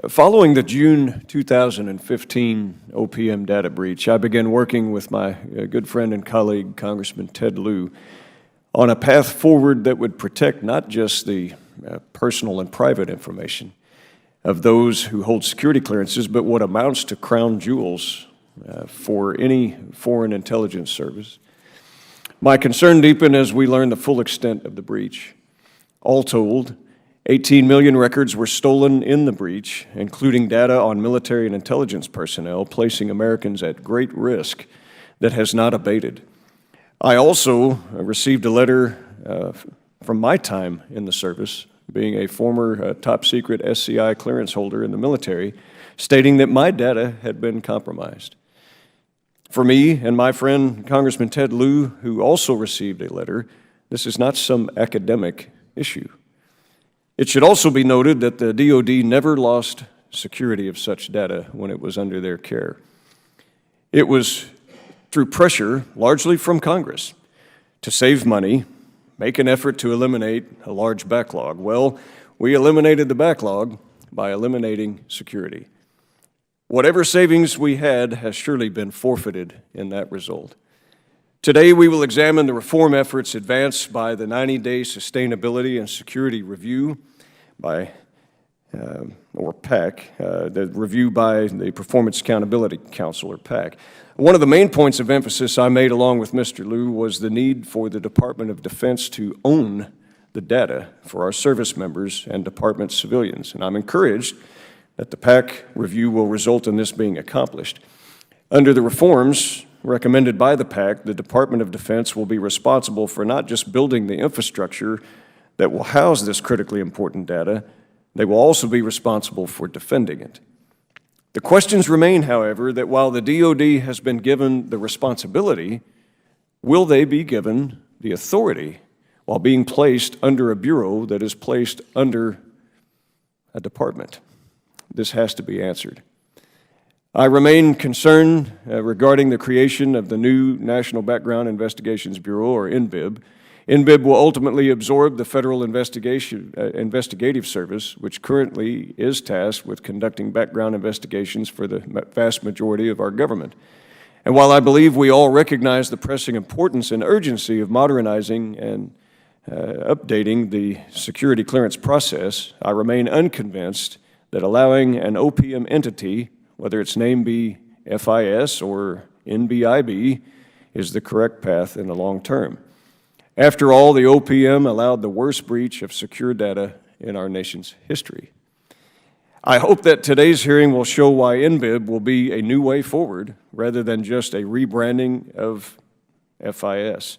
Following the June 2015 OPM data breach, I began working with my good friend and colleague, Congressman Ted Lieu, on a path forward that would protect not just the personal and private information of those who hold security clearances, but what amounts to crown jewels for any foreign intelligence service. My concern deepened as we learned the full extent of the breach. All told, 18 million records were stolen in the breach, including data on military and intelligence personnel, placing Americans at great risk that has not abated. I also received a letter from my time in the service, being a former top-secret SCI clearance holder in the military, stating that my data had been compromised. For me and my friend Congressman Ted Lieu, who also received a letter, this is not some academic issue. It should also be noted that the DoD never lost security of such data when it was under their care. It was through pressure, largely from Congress, to save money, make an effort to eliminate a large backlog. Well, we eliminated the backlog by eliminating security. Whatever savings we had has surely been forfeited in that result. Today, we will examine the reform efforts advanced by the 90-day Sustainability and Security Review by, or PAC, the review by the Performance Accountability Council, or PAC. One of the main points of emphasis I made along with Mr. Lieu was the need for the Department of Defense to own the data for our service members and department civilians, and I'm encouraged that the PAC review will result in this being accomplished. Under the reforms recommended by the PAC, the Department of Defense will be responsible for not just building the infrastructure that will house this critically important data, they will also be responsible for defending it. The questions remain, however, that while the DoD has been given the responsibility, will they be given the authority while being placed under a bureau that is placed under a department? This has to be answered. I remain concerned regarding the creation of the new National Background Investigations Bureau, or NBIB. NBIB will ultimately absorb the Federal Investigative Service, which currently is tasked with conducting background investigations for the vast majority of our government. And while I believe we all recognize the pressing importance and urgency of modernizing and updating the security clearance process, I remain unconvinced that allowing an OPM entity, whether its name be FIS or NBIB, is the correct path in the long term. After all, the OPM allowed the worst breach of secure data in our nation's history. I hope that today's hearing will show why NBIB will be a new way forward rather than just a rebranding of FIS.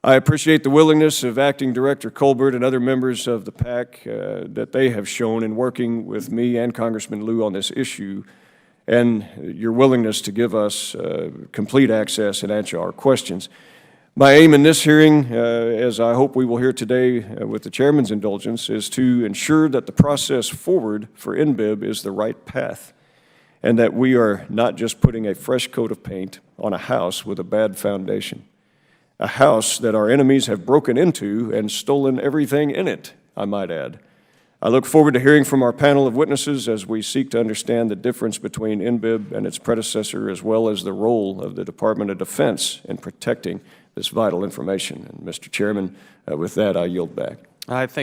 I appreciate the willingness of Acting Director Colbert and other members of the PAC that they have shown in working with me and Congressman Lieu on this issue, and your willingness to give us complete access and answer our questions. My aim in this hearing, as I hope we will hear today with the Chairman's indulgence, is to ensure that the process forward for NBIB is the right path, and that we are not just putting a fresh coat of paint on a house with a bad foundation. A house that our enemies have broken into and stolen everything in it, I might add. I look forward to hearing from our panel of witnesses as we seek to understand the difference between NBIB and its predecessor, as well as the role of the Department of Defense in protecting this vital information. And Mr. Chairman, with that, I yield back. I thank